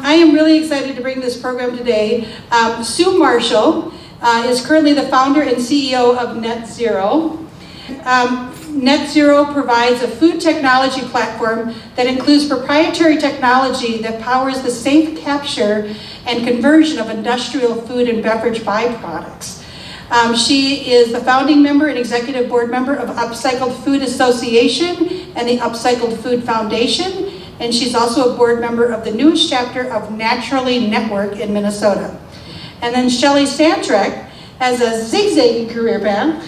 I am really excited to bring this program today. Sue Marshall is currently the founder and CEO of NETZRO. NETZRO provides a food technology platform that includes proprietary technology that powers the safe capture and conversion of industrial food and beverage byproducts. She is the founding member and executive board member of Upcycled Food Association and the Upcycled Food Foundation, and she's also a board member of the newest chapter of Naturally Network in Minnesota. And then Shelley Stantrach has a zigzagging career path.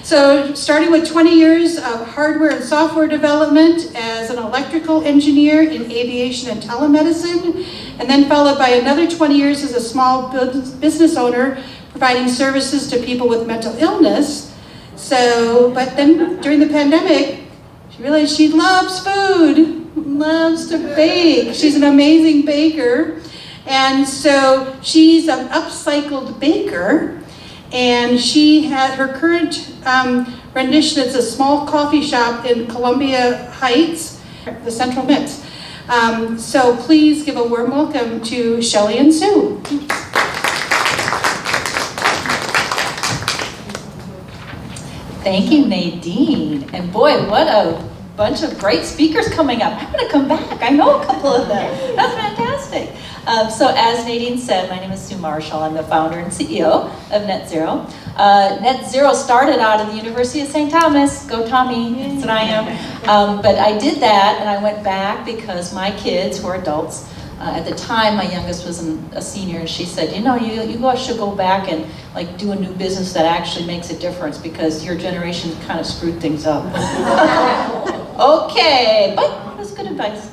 So starting with 20 years of hardware and software development as an electrical engineer in aviation and telemedicine, and then followed by another 20 years as a small business owner providing services to people with mental illness. But then during the pandemic, she realized she loves food, loves to bake. She's an amazing baker. And so she's an upcycled baker, and she had her current rendition. It's a small coffee shop in Columbia Heights, the Central Mix. So please give a warm welcome to Shelley and Sue. Thank you, Nadine. And boy, what a bunch of great speakers coming up. I'm going to come back. I know a couple of them. That's fantastic. So as Nadine said, my name is Sue Marshall. I'm the founder and CEO of NETZRO. NETZRO started out of the University of St. Thomas. Go Tommy, that's what I am. But I did that and I went back because my kids, who are adults, at the time my youngest was a senior, and she said, you know, you guys should go back and like do a new business that actually makes a difference because your generation kind of screwed things up. Okay, but that's good advice.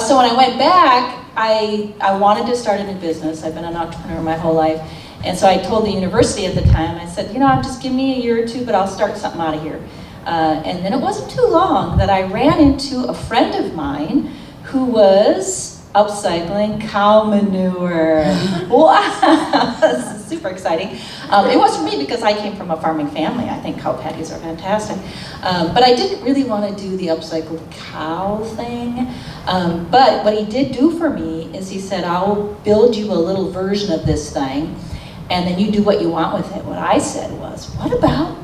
So when I went back, I wanted to start a new business. I've been an entrepreneur my whole life. And so I told the university at the time, I said, you know, just give me a year or two, but I'll start something out of here. And then it wasn't too long that I ran into a friend of mine who was upcycling cow manure. Wow, this is super exciting. It was for me because I came from a farming family. I think cow patties are fantastic. But I didn't really want to do the upcycled cow thing. But what he did do for me is he said, I'll build you a little version of this thing, and then you do what you want with it. What I said was, what about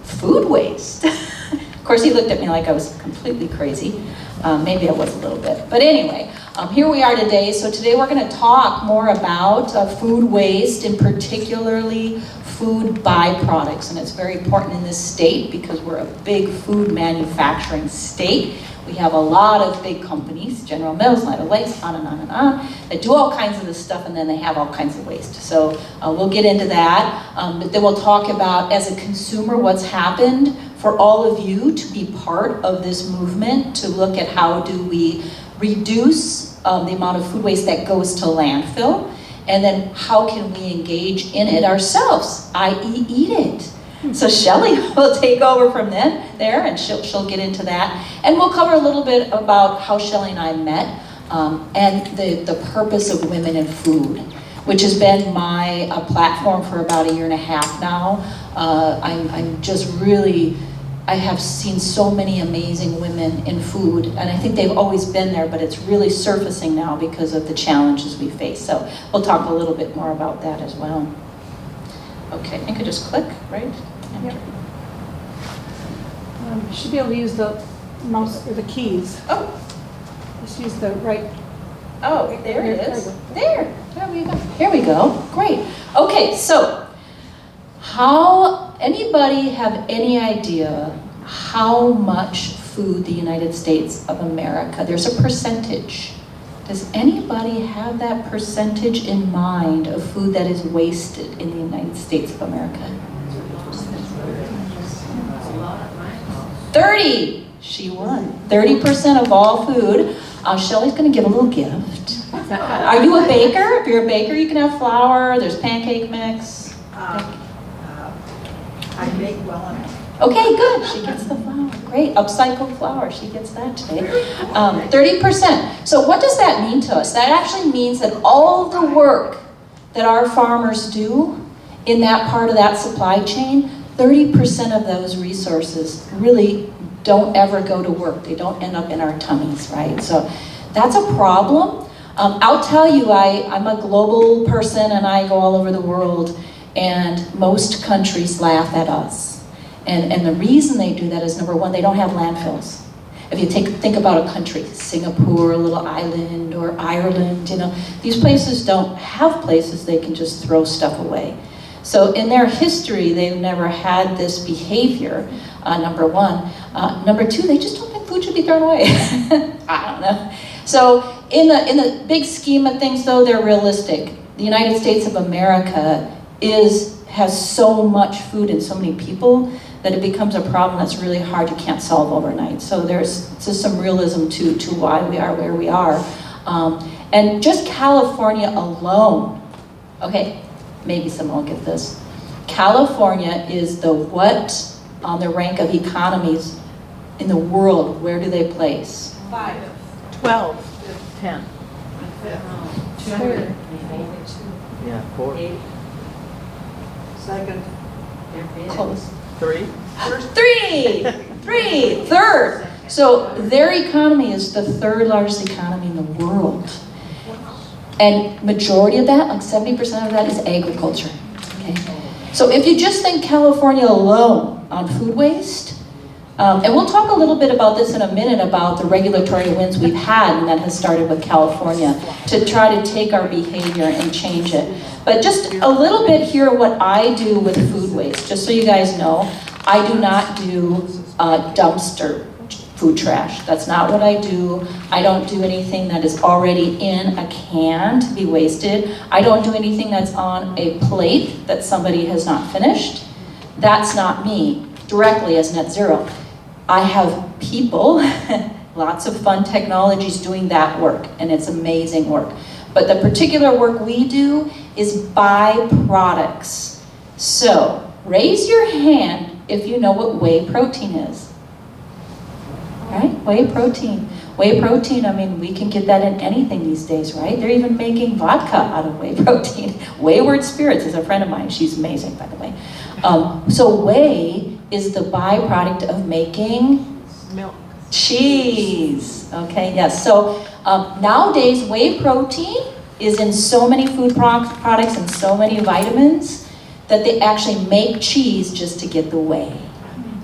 food waste? Of course, he looked at me like I was completely crazy. Maybe I was a little bit. But anyway, here we are today. So today we're going to talk more about food waste, and particularly food byproducts. And it's very important in this state because we're a big food manufacturing state. We have a lot of big companies, General Mills, Ladder Lakes, on and on and on, that do all kinds of this stuff, and then they have all kinds of waste. So we'll get into that. But then we'll talk about, as a consumer, what's happened for all of you to be part of this movement, to look at how do we reduce the amount of food waste that goes to landfill, and then how can we engage in it ourselves, i.e. eat it. So Shelley will take over from there, and she'll get into that. And we'll cover a little bit about how Shelley and I met, and the purpose of women in food, which has been my platform for about a year and a half now. I'm just really, I have seen so many amazing women in food, and I think they've always been there, but it's really surfacing now because of the challenges we face. So we'll talk a little bit more about that as well. Okay, I could just click, right? Yep. You should be able to use the mouse or the keys. Oh. Just use the right. Oh, there it is. There we go. Here we go. Great. Okay, so anybody have any idea how much food the United States of America, there's a percentage. Does anybody have that percentage in mind of food that is wasted in the United States of America? 30, she won. 30% of all food. Shelley's gonna give a little gift. Are you a baker? If you're a baker, you can have flour, there's pancake mix. I make well enough. Okay, good, she gets the flour. Great, upcycled flour, she gets that today. 30%. So what does that mean to us? That actually means that all the work that our farmers do in that part of that supply chain, 30% of those resources really don't ever go to work. They don't end up in our tummies, right? So that's a problem. I'll tell you, I'm a global person and I go all over the world, and most countries laugh at us. And the reason they do that is, number one, they don't have landfills. If you think about a country, Singapore, a little island, or Ireland, you know, these places don't have places they can just throw stuff away. So in their history, they've never had this behavior, number one. Number two, they just don't think food should be thrown away. I don't know. So in the big scheme of things, though, they're realistic. The United States of America has so much food and so many people that it becomes a problem that's really hard, you can't solve overnight. So there's just some realism to why we are where we are. And just California alone, okay, maybe someone will get this. California is the what on the rank of economies in the world? Where do they place? 5. 12. 10. 200. Yeah, 4. 8. Second. Close. 3. Third. So their economy is the third largest economy in the world. And majority of that, like 70% of that, is agriculture. Okay? So if you just think California alone on food waste, and we'll talk a little bit about this in a minute about the regulatory wins we've had, and that has started with California, to try to take our behavior and change it. But just a little bit here what I do with food waste, just so you guys know, I do not do dumpster food trash. That's not what I do. I don't do anything that is already in a can to be wasted. I don't do anything that's on a plate that somebody has not finished. That's not me, directly as NETZRO. I have people, lots of fun technologies doing that work, and it's amazing work. But the particular work we do is byproducts. So, raise your hand if you know what whey protein is. Right? Whey protein. Whey protein, I mean, we can get that in anything these days, right? They're even making vodka out of whey protein. Wayward Spirits is a friend of mine. She's amazing, by the way. So whey is the byproduct of making Milk. cheese. Okay, yes. So nowadays, whey protein is in so many food products and so many vitamins that they actually make cheese just to get the whey.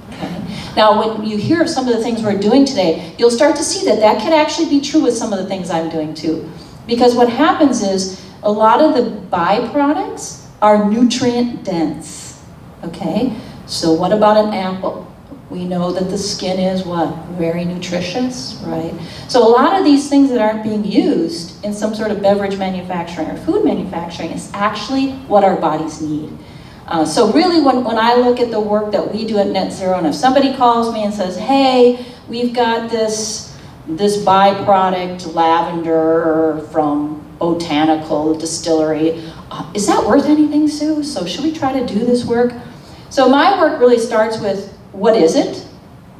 Okay. Now, when you hear of some of the things we're doing today, you'll start to see that that can actually be true with some of the things I'm doing too. Because what happens is a lot of the byproducts are nutrient dense. Okay? So what about an apple? We know that the skin is what? Very nutritious, right? So a lot of these things that aren't being used in some sort of beverage manufacturing or food manufacturing is actually what our bodies need. So really when I look at the work that we do at NETZRO, and if somebody calls me and says, hey, we've got this byproduct lavender from botanical distillery, is that worth anything, Sue? So should we try to do this work? So my work really starts with, what is it?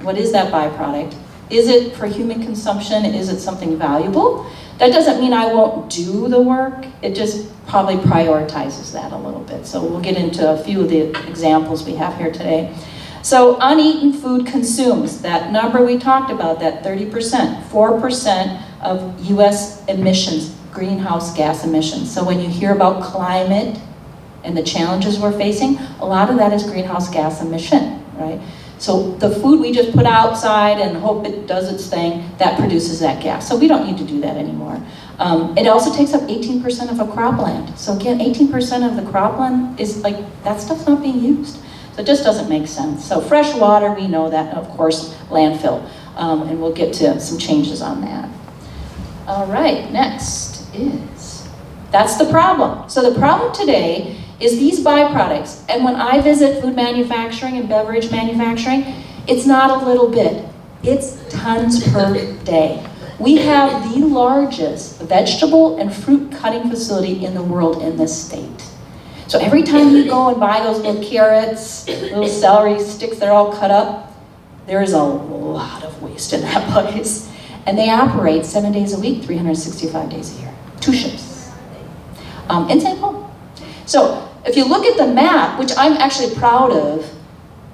What is that byproduct? Is it for human consumption? Is it something valuable? That doesn't mean I won't do the work. It just probably prioritizes that a little bit. So we'll get into a few of the examples we have here today. So uneaten food consumes, that number we talked about, that 30%, 4% of US emissions, greenhouse gas emissions. So when you hear about climate and the challenges we're facing, a lot of that is greenhouse gas emission, right? So the food we just put outside and hope it does its thing, that produces that gas. So we don't need to do that anymore. It also takes up 18% of a cropland. So again, 18% of the cropland is like, that stuff's not being used. So it just doesn't make sense. So fresh water, we know that, and of course, landfill. And we'll get to some changes on that. All right, next is, that's the problem. So the problem today is these byproducts. And when I visit food manufacturing and beverage manufacturing, it's not a little bit, it's tons per day. We have the largest vegetable and fruit cutting facility in the world in this state. So every time you go and buy those little carrots, little celery sticks that are all cut up, there is a lot of waste in that place. And they operate 7 days a week, 365 days a year. 2 shifts. In St. Paul. So if you look at the map, which I'm actually proud of,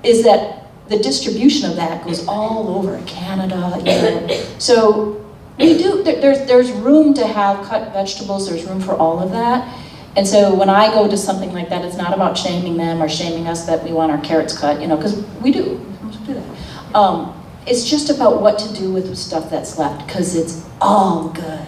is that the distribution of that goes all over Canada, Europe. So we do, there's room to have cut vegetables, there's room for all of that. And so when I go to something like that, it's not about shaming them or shaming us that we want our carrots cut, because we do, we're supposed to do that. It's just about what to do with the stuff that's left, because it's all good.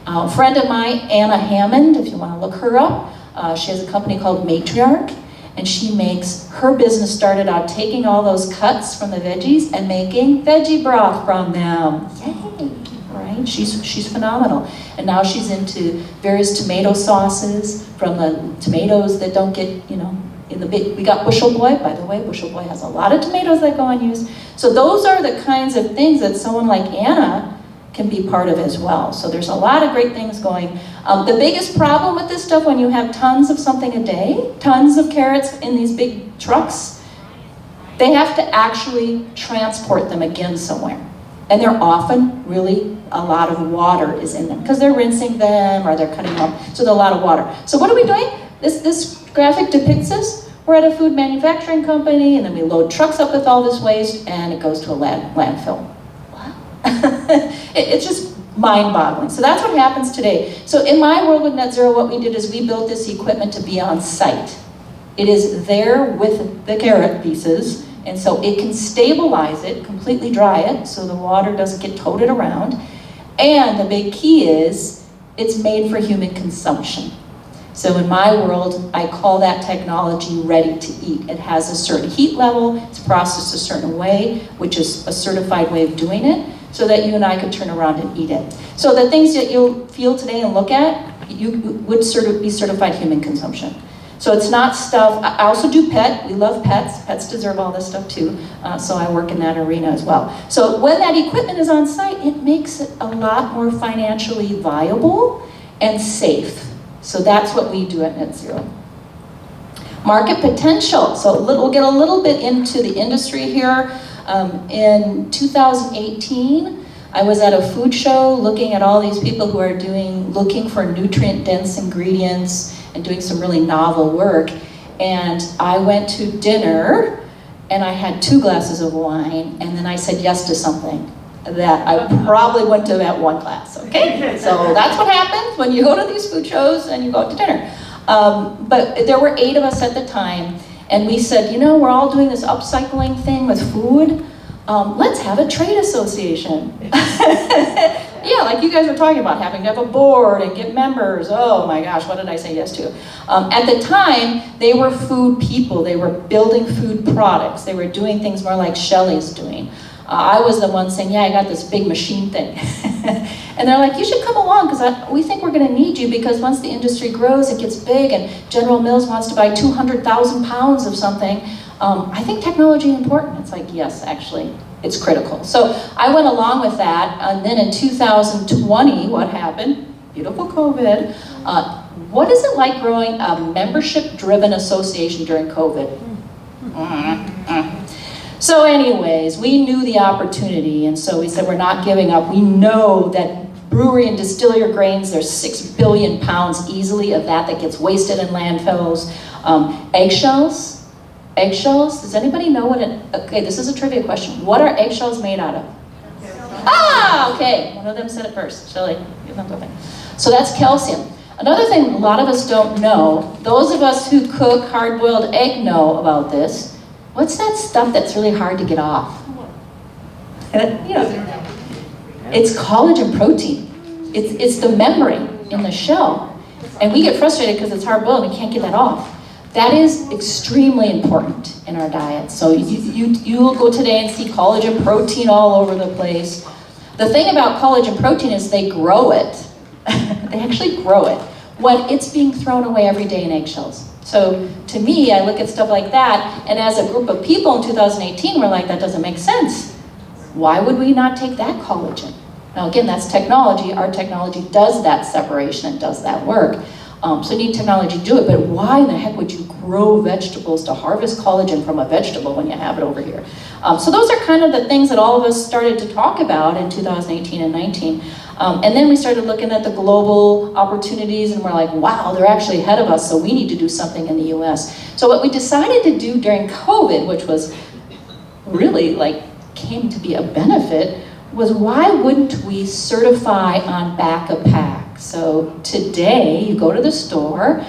A friend of mine, Anna Hammond, if you want to look her up, she has a company called Matriarch, and she makes, her business started out taking all those cuts from the veggies and making veggie broth from them. Yay, right? She's phenomenal. And now she's into various tomato sauces from the tomatoes that don't get, in the big, we got Bushel Boy, by the way, Bushel Boy has a lot of tomatoes that go unused. So those are the kinds of things that someone like Anna can be part of as well. So there's a lot of great things going. The biggest problem with this stuff, when you have tons of something a day, tons of carrots in these big trucks, they have to actually transport them again somewhere. And they're often really, a lot of water is in them because they're rinsing them or they're cutting them up. So there's a lot of water. So what are we doing? This graphic depicts this. We're at a food manufacturing company and then we load trucks up with all this waste and it goes to a landfill. It's just mind-boggling. So that's what happens today. So in my world with NETZRO, what we did is we built this equipment to be on site. It is there with the carrot pieces, and so it can stabilize it, completely dry it, so the water doesn't get toted around. And the big key is, it's made for human consumption. So in my world, I call that technology ready to eat. It has a certain heat level, it's processed a certain way, which is a certified way of doing it, so that you and I could turn around and eat it. So the things that you'll feel today and look at, you would be certified human consumption. So it's not stuff, I also do pet, we love pets, pets deserve all this stuff too, so I work in that arena as well. So when that equipment is on site, it makes it a lot more financially viable and safe. So that's what we do at NETZRO. Market potential, so we'll get a little bit into the industry here. In 2018, I was at a food show looking at all these people who are looking for nutrient-dense ingredients and doing some really novel work. And I went to dinner and I had 2 glasses of wine and then I said yes to something that I probably wouldn't have at 1 glass, okay? So that's what happens when you go to these food shows and you go out to dinner. But there were 8 of us at the time, and we said, we're all doing this upcycling thing with food. Let's have a trade association. Yeah, like you guys were talking about, having to have a board and get members. Oh my gosh, what did I say yes to? At the time, they were food people. They were building food products. They were doing things more like Shelley's doing. I was the one saying, yeah, I got this big machine thing. And they're like, you should come along because we think we're going to need you because once the industry grows, it gets big and General Mills wants to buy 200,000 pounds of something. I think technology is important. It's like, yes, actually, it's critical. So I went along with that. And then in 2020, what happened? Beautiful COVID. What is it like growing a membership-driven association during COVID? So anyways, we knew the opportunity, and so we said we're not giving up. We know that brewery and distillery grains, there's 6 billion pounds easily of that gets wasted in landfills. Eggshells, does anybody know what okay, this is a trivia question. What are eggshells made out of? Ah, okay, one of them said it first. Shelley, give them something. So that's calcium. Another thing a lot of us don't know, those of us who cook hard-boiled egg know about this. What's that stuff that's really hard to get off? It's collagen protein. It's the membrane in the shell. And we get frustrated because it's hard-boiled and we can't get that off. That is extremely important in our diet. So you'll go today and see collagen protein all over the place. The thing about collagen protein is they grow it. They actually grow it when it's being thrown away every day in eggshells. So to me, I look at stuff like that, and as a group of people in 2018, we're like, that doesn't make sense. Why would we not take that collagen? Now again, that's technology. Our technology does that separation and does that work. So you need technology to do it, but why in the heck would you grow vegetables to harvest collagen from a vegetable when you have it over here? So those are kind of the things that all of us started to talk about in 2018 and 19. And then we started looking at the global opportunities and we're like, wow, they're actually ahead of us, so we need to do something in the US. So what we decided to do during COVID, which was really came to be a benefit, was why wouldn't we certify on back of pack? So today you go to the store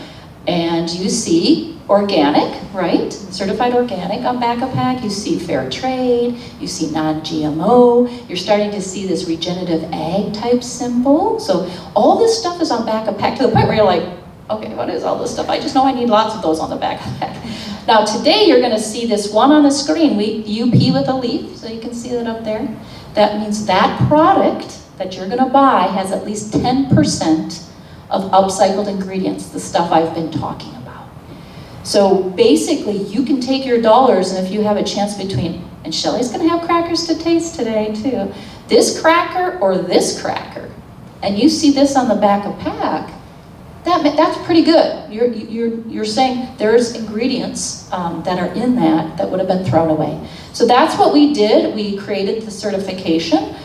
and you see organic, right? Certified organic on back of pack. You see fair trade, you see non-GMO, you're starting to see this regenerative ag type symbol. So all this stuff is on back of pack to the point where you're like, okay, what is all this stuff? I just know I need lots of those on the back of pack. Now today you're gonna see this one on the screen, UP with a leaf, so you can see that up there. That means that product that you're gonna buy has at least 10% of upcycled ingredients, the stuff I've been talking about. So basically you can take your dollars, and if you have a chance between, and Shelley's gonna have crackers to taste today too, this cracker or this cracker, and you see this on the back of pack, that's pretty good. You're saying there's ingredients that are in that would have been thrown away. So that's what we did. We created the certification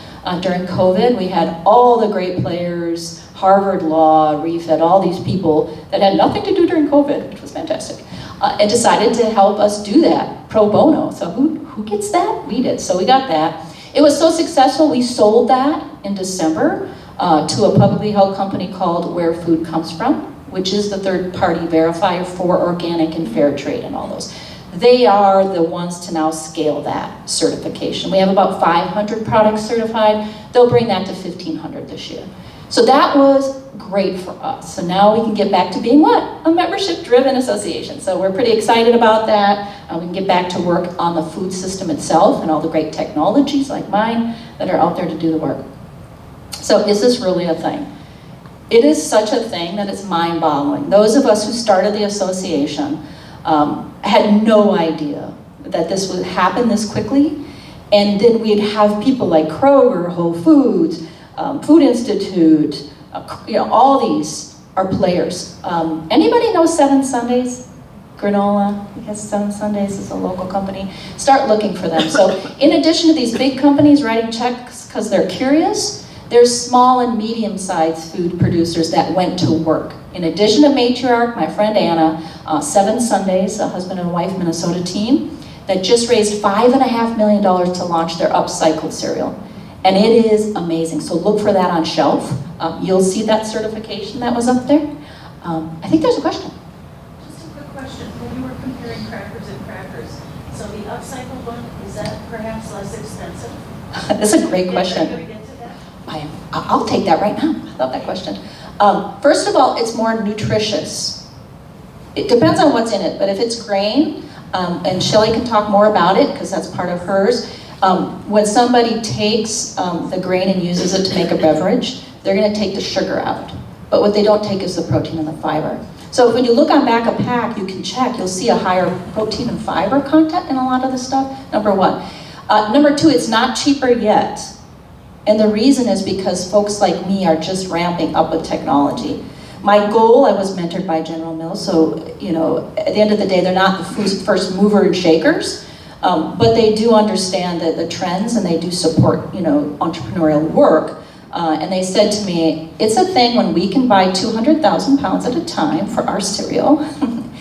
during COVID. We had all the great players, Harvard Law, Refed, all these people that had nothing to do during COVID, which was fantastic, and decided to help us do that pro bono. So who gets that? We did. So we got that. It was so successful, we sold that in December to a publicly held company called Where Food Comes From, which is the third-party verifier for organic and fair trade and all those. They are the ones to now scale that certification. We have about 500 products certified. They'll bring that to 1,500 this year. So that was great for us. So now we can get back to being what? A membership-driven association. So we're pretty excited about that. We can get back to work on the food system itself and all the great technologies like mine that are out there to do the work. So is this really a thing? It is such a thing that it's mind-boggling. Those of us who started the association had no idea that this would happen this quickly. And then we'd have people like Kroger, Whole Foods, Food Institute, all these are players. Anybody know 7 Sundays? Granola, I guess 7 Sundays is a local company. Start looking for them. So in addition to these big companies writing checks because they're curious, there's small and medium-sized food producers that went to work. In addition to Matriarch, my friend Anna, 7 Sundays, a husband and wife Minnesota team, that just raised $5.5 million to launch their Upcycled cereal. And it is amazing. So look for that on shelf. You'll see that certification that was up there. I think there's a question. Just a quick question. When you were comparing crackers and crackers, so the upcycled one, is that perhaps less expensive? That's a great question. Can we get to that? I'll take that right now. I love that question. First of all, it's more nutritious. It depends on what's in it, but if it's grain, and Shelley can talk more about it because that's part of hers, when somebody takes the grain and uses it to make a beverage, they're going to take the sugar out. But what they don't take is the protein and the fiber. So when you look on back of pack, you can check, you'll see a higher protein and fiber content in a lot of the stuff, number one. Number two, it's not cheaper yet. And the reason is because folks like me are just ramping up with technology. My goal, I was mentored by General Mills, so at the end of the day, they're not the first mover and shakers, but they do understand the trends and they do support, entrepreneurial work. And they said to me, it's a thing when we can buy 200,000 pounds at a time for our cereal, and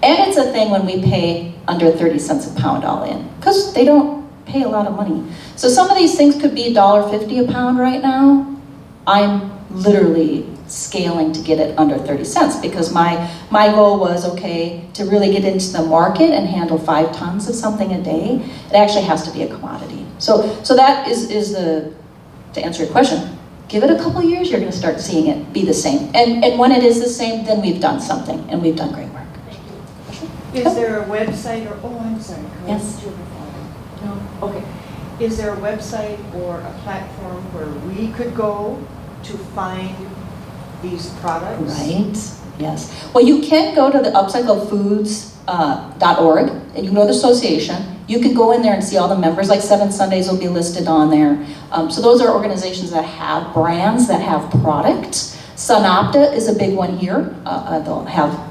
it's a thing when we pay under 30 cents a pound all in, because they don't pay a lot of money. So some of these things could be $1.50 a pound right now. I'm literally scaling to get it under 30 cents because my goal was, okay, to really get into the market and handle 5 tons of something a day, it actually has to be a commodity. So that is to answer your question, give it a couple of years, you're gonna start seeing it be the same. And when it is the same, then we've done something and we've done great work. Thank you. Is there a website or, I'm sorry. Yes. No? Okay. Is there a website or a platform where we could go to find these products? Right, yes. Well, you can go to the upcycledfoods.org, and you can go to the association. You can go in there and see all the members, like 7 Sundays will be listed on there. So those are organizations that have brands, that have products. Sunopta is a big one here.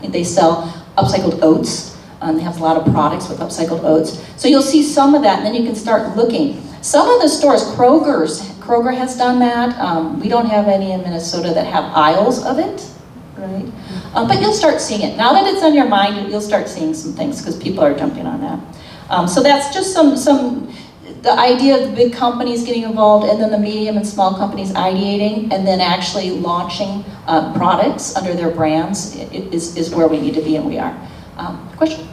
They sell upcycled oats. They have a lot of products with upcycled oats. So you'll see some of that, and then you can start looking. Some of the stores, Kroger has done that. We don't have any in Minnesota that have aisles of it, right? But you'll start seeing it. Now that it's on your mind, you'll start seeing some things because people are jumping on that. So that's just some the idea of the big companies getting involved and then the medium and small companies ideating and then actually launching products under their brands is where we need to be, and we are. Question?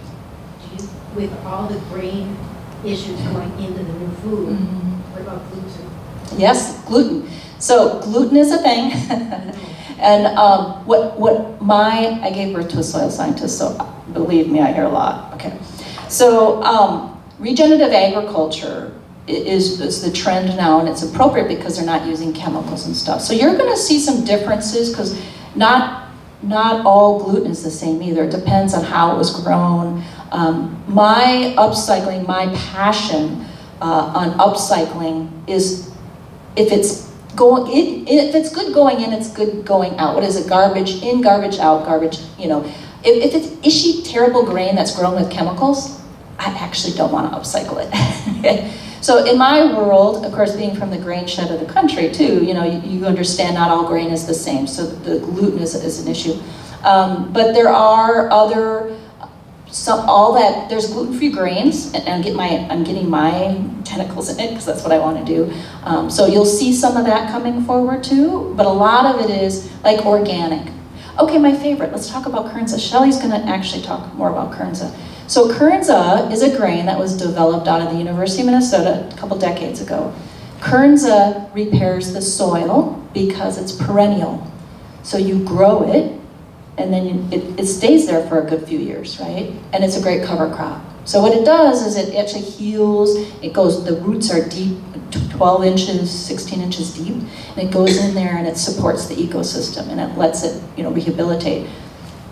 With all the grain issues going into the new food, what about gluten? Yes, gluten. So gluten is a thing. And I gave birth to a soil scientist, so believe me, I hear a lot. Okay. So regenerative agriculture is the trend now, and it's appropriate because they're not using chemicals and stuff. So you're going to see some differences because not all gluten is the same either. It depends on how it was grown. My upcycling, my passion on upcycling is if it's good going in, it's good going out. What is it? Garbage in, garbage out, garbage, If it's ishy, terrible grain that's grown with chemicals, I actually don't want to upcycle it. Okay? So in my world, of course, being from the grain shed of the country too, you understand not all grain is the same, so the gluten is an issue. But there are there's gluten-free grains, and I'm getting my tentacles in it because that's what I want to do. So you'll see some of that coming forward too, but a lot of it is like organic. Okay, my favorite, let's talk about kernza. Shelley's going to actually talk more about kernza. So kernza is a grain that was developed out of the University of Minnesota a couple decades ago. Kernza repairs the soil because it's perennial. So you grow it, and then it stays there for a good few years, right? And it's a great cover crop. So what it does is it actually heals, the roots are deep, 12 inches, 16 inches deep, and it goes in there and it supports the ecosystem and it lets it, rehabilitate.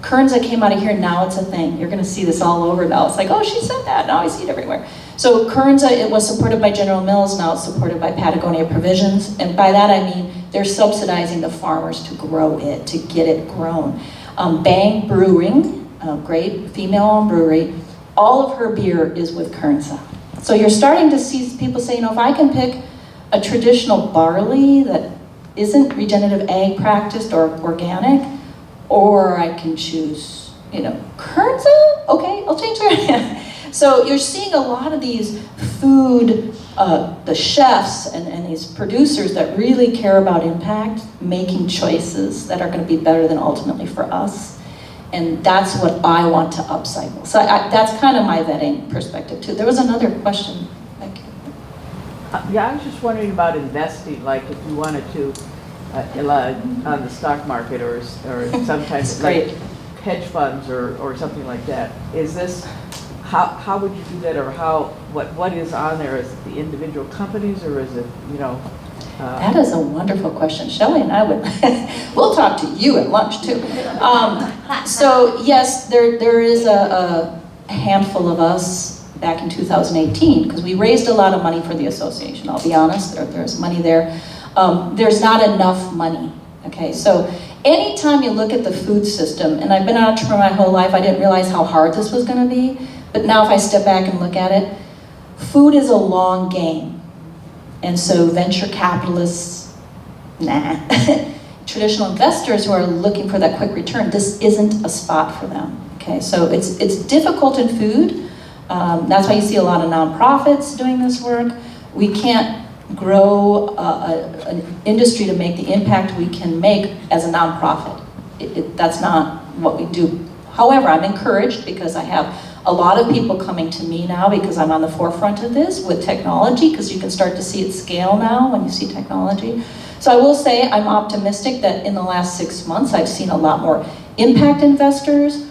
Kernza came out of here, now it's a thing. You're gonna see this all over now. It's like, oh, she said that, now I see it everywhere. So Kernza, it was supported by General Mills, now it's supported by Patagonia Provisions, and by that I mean they're subsidizing the farmers to grow it, to get it grown. Bang Brewing, great female-owned brewery, all of her beer is with kernza. So you're starting to see people say, if I can pick a traditional barley that isn't regenerative ag practiced or organic, or I can choose, kernza? Okay, I'll change it. So you're seeing a lot of these food, the chefs and these producers that really care about impact, making choices that are going to be better than ultimately for us. And that's what I want to upcycle. So that's kind of my vetting perspective too. There was another question. Thank you. Yeah, I was just wondering about investing, like if you wanted to, on the stock market or sometimes like hedge funds or something like that. Is this, how would you do that, or what is on there? Is it the individual companies, or is it, That is a wonderful question. Shelley and I we'll talk to you at lunch too. So yes, there is a handful of us back in 2018, because we raised a lot of money for the association, I'll be honest, there's money there. There's not enough money, okay? So anytime you look at the food system, and I've been an entrepreneur my whole life, I didn't realize how hard this was gonna be, but now if I step back and look at it, food is a long game. And so venture capitalists, nah. Traditional investors who are looking for that quick return, this isn't a spot for them, okay? So it's difficult in food. That's why you see a lot of nonprofits doing this work. We can't grow an industry to make the impact we can make as a nonprofit. That's not what we do. However, I'm encouraged because I have a lot of people coming to me now because I'm on the forefront of this with technology, because you can start to see it scale now when you see technology. So I will say I'm optimistic that in the last 6 months I've seen a lot more impact investors.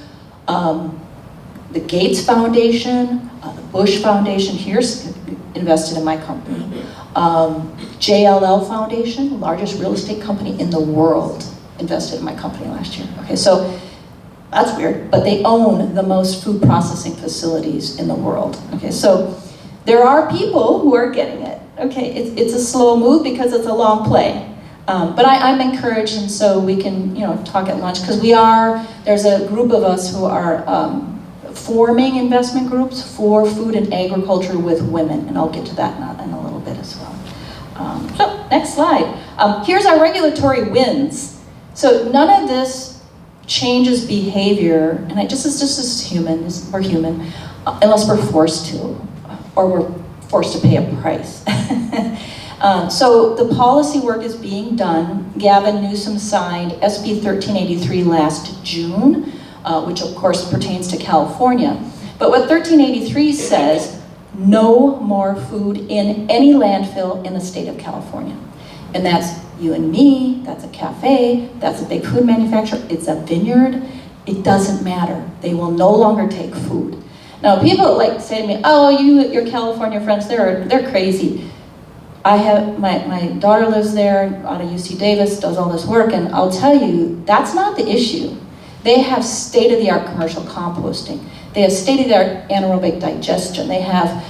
The Gates Foundation, the Bush Foundation here's invested in my company. JLL Foundation, the largest real estate company in the world, invested in my company last year. Okay, so that's weird, but they own the most food processing facilities in the world. Okay, so there are people who are getting it. Okay, it's a slow move because it's a long play. But I'm encouraged, and so we can talk at lunch, because there's a group of us who are forming investment groups for food and agriculture with women, and I'll get to that in a little bit as well. So next slide. Here's our regulatory wins. So none of this changes behavior, and it's just as human, we're human, unless we're forced to, or we're forced to pay a price. So the policy work is being done. Gavin Newsom signed SB 1383 last June, which of course pertains to California. But what 1383 says, no more food in any landfill in the state of California. And that's you and me, that's a cafe, that's a big food manufacturer, it's a vineyard. It doesn't matter. They will no longer take food. Now people like say to me, oh, your California friends, they're crazy. I have, my daughter lives there out of UC Davis, does all this work, and I'll tell you, that's not the issue. They have state-of-the-art commercial composting. They have state-of-the-art anaerobic digestion. They have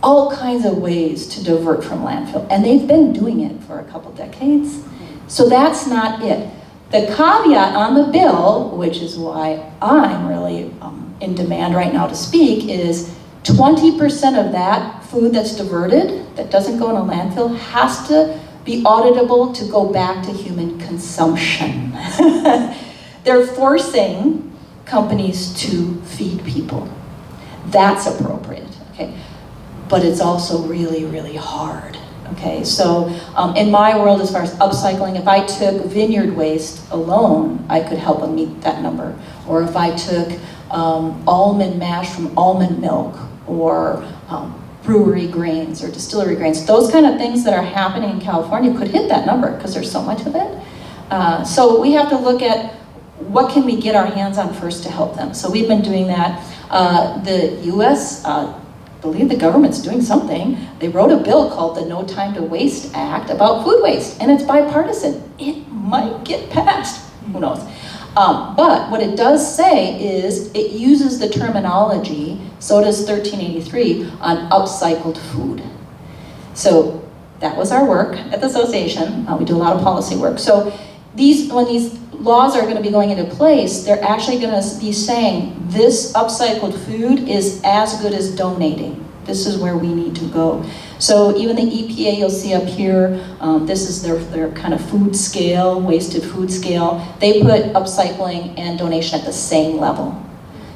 all kinds of ways to divert from landfill, and they've been doing it for a couple decades. So that's not it. The caveat on the bill, which is why I'm really in demand right now to speak, is 20% of that food that's diverted, that doesn't go in a landfill, has to be auditable to go back to human consumption. They're forcing companies to feed people. That's appropriate, okay? But it's also really, really hard, okay? So in my world, as far as upcycling, if I took vineyard waste alone, I could help them meet that number. Or if I took almond mash from almond milk, or brewery grains or distillery grains, those kind of things that are happening in California could hit that number because there's so much of it. So we have to look at what can we get our hands on first to help them. So we've been doing that. The US, I believe the government's doing something. They wrote a bill called the No Time to Waste Act about food waste, and it's bipartisan. It might get passed, who knows? But what it does say is it uses the terminology, so does 1383, on upcycled food. So that was our work at the association. We do a lot of policy work. So when these laws are going to be going into place, they're actually going to be saying this upcycled food is as good as donating. This is where we need to go. So even the EPA you'll see up here, this is their kind of food scale, wasted food scale. They put upcycling and donation at the same level.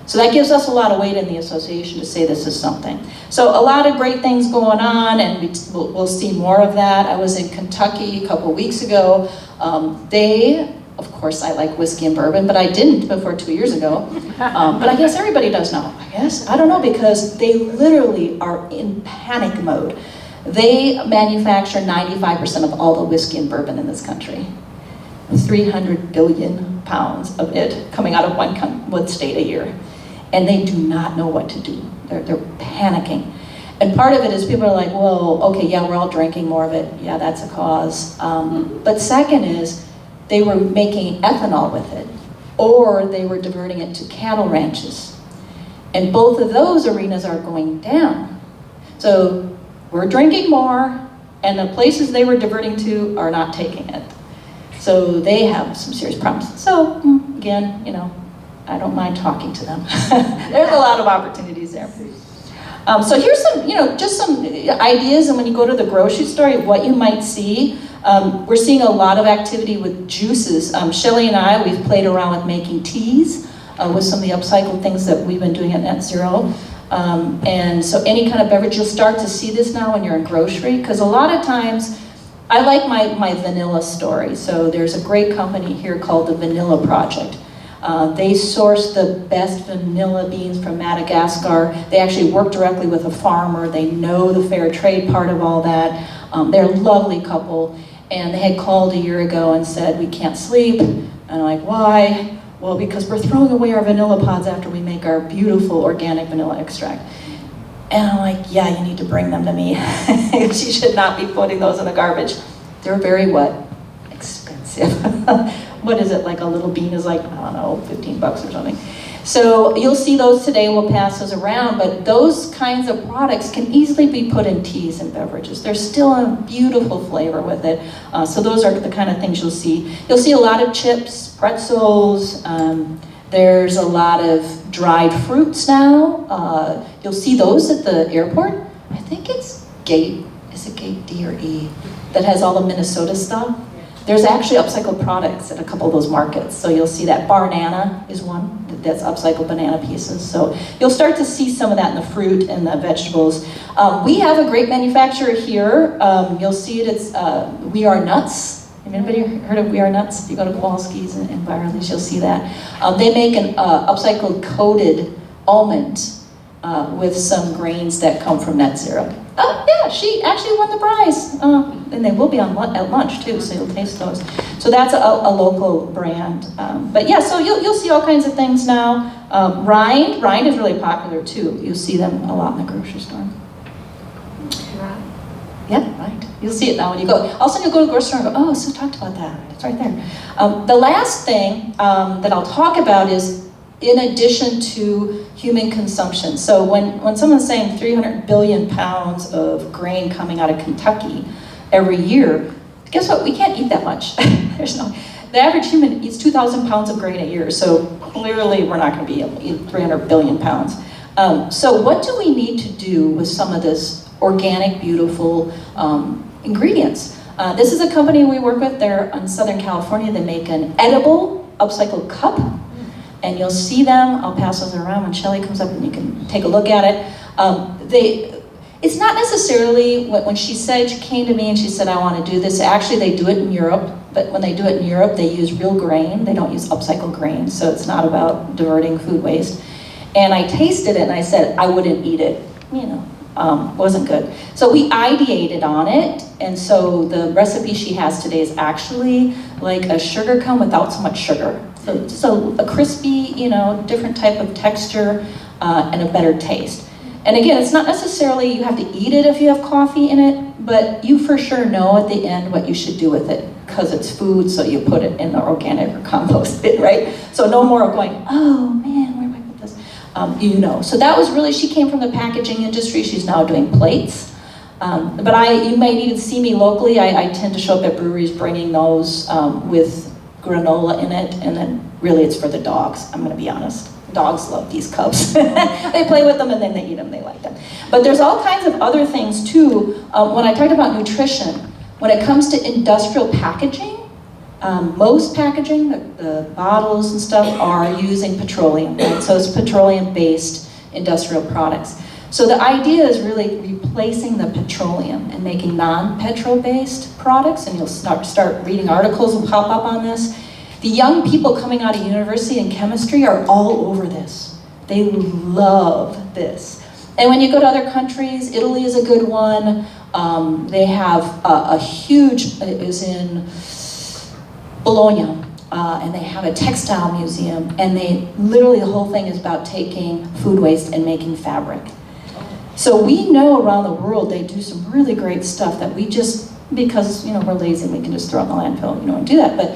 So that gives us a lot of weight in the association to say this is something. So a lot of great things going on, and we'll see more of that. I was in Kentucky a couple weeks ago. Of course, I like whiskey and bourbon, but I didn't before 2 years ago. But I guess everybody does now, I guess. I don't know, because they literally are in panic mode. They manufacture 95% of all the whiskey and bourbon in this country. 300 billion pounds of it coming out of one state a year. And they do not know what to do. They're panicking. And part of it is people are like, well, okay, yeah, we're all drinking more of it. Yeah, that's a cause. But second is, they were making ethanol with it, or they were diverting it to cattle ranches. And both of those arenas are going down. So we're drinking more, and the places they were diverting to are not taking it. So they have some serious problems. So again, I don't mind talking to them. There's a lot of opportunities there. So here's some, just some ideas, and when you go to the grocery store, what you might see. We're seeing a lot of activity with juices. Shelley and I, we've played around with making teas with some of the upcycled things that we've been doing at NETZRO. And so any kind of beverage, you'll start to see this now when you're in grocery, because a lot of times, I like my vanilla story. So there's a great company here called the Vanilla Project. They source the best vanilla beans from Madagascar. They actually work directly with a farmer. They know the fair trade part of all that. They're a lovely couple, and they had called a year ago and said, we can't sleep. And I'm like, why? Well, because we're throwing away our vanilla pods after we make our beautiful organic vanilla extract. And I'm like, yeah, you need to bring them to me. She should not be putting those in the garbage. They're very what? Expensive. What is it, like a little bean is like, I don't know, 15 bucks or something. So you'll see those today, we'll pass those around, but those kinds of products can easily be put in teas and beverages. There's still a beautiful flavor with it. So those are the kind of things you'll see. You'll see a lot of chips, pretzels, there's a lot of dried fruits now. You'll see those at the airport. I think it's Gate, is it Gate D or E, that has all the Minnesota stuff. There's actually upcycled products at a couple of those markets. So you'll see that Banana is one, that's upcycled banana pieces. So you'll start to see some of that in the fruit and the vegetables. We have a great manufacturer here. You'll see it, it's We Are Nuts. Have anybody heard of We Are Nuts? If you go to Kowalski's and Byerly's, you'll see that. They make an upcycled coated almond with some grains that come from NETZRO. Oh yeah, she actually won the prize. And they will be at lunch too, so you'll taste those. So that's a local brand. But yeah, so you'll see all kinds of things now. Rind is really popular too. You'll see them a lot in the grocery store. Yeah, right. You'll see it now when you go. All of a sudden you'll go to the grocery store and go, oh, Sue talked about that. It's right there. The last thing that I'll talk about is in addition to human consumption. So when someone's saying 300 billion pounds of grain coming out of Kentucky every year, guess what? We can't eat that much. The average human eats 2,000 pounds of grain a year, so clearly we're not going to be able to eat 300 billion pounds. So what do we need to do with some of this organic, beautiful ingredients? This is a company we work with. They're in Southern California. They make an edible upcycled cup. And you'll see them. I'll pass those around when Shelley comes up and you can take a look at it. It's not necessarily, when she came to me and she said, I want to do this, actually they do it in Europe, but when they do it in Europe, they use real grain. They don't use upcycled grain, so it's not about diverting food waste. And I tasted it and I said, I wouldn't eat it, wasn't good. So we ideated on it, and so the recipe she has today is actually like a sugar cone without so much sugar. So a crispy, different type of texture and a better taste. And again, it's not necessarily you have to eat it if you have coffee in it, but you for sure know at the end what you should do with it, because it's food, so you put it in the organic or compost bin, right? So no more of going, oh man, where do I put this? So that was really, she came from the packaging industry. She's now doing plates. But you might even see me locally. I tend to show up at breweries bringing those with granola in it, and then really it's for the dogs, I'm going to be honest. Dogs love these cups. They play with them and then they eat them, they like them. But there's all kinds of other things too. When I talked about nutrition, when it comes to industrial packaging, most packaging, the bottles and stuff, are using petroleum, right? So it's petroleum-based industrial products. So the idea is really replacing the petroleum and making non-petrol-based products, and you'll start reading articles will pop up on this. The young people coming out of university in chemistry are all over this. They love this. And when you go to other countries, Italy is a good one. They have a huge, it was in Bologna, and they have a textile museum, and literally the whole thing is about taking food waste and making fabric. So we know around the world they do some really great stuff that we just, because we're lazy and we can just throw it in the landfill, and do that. But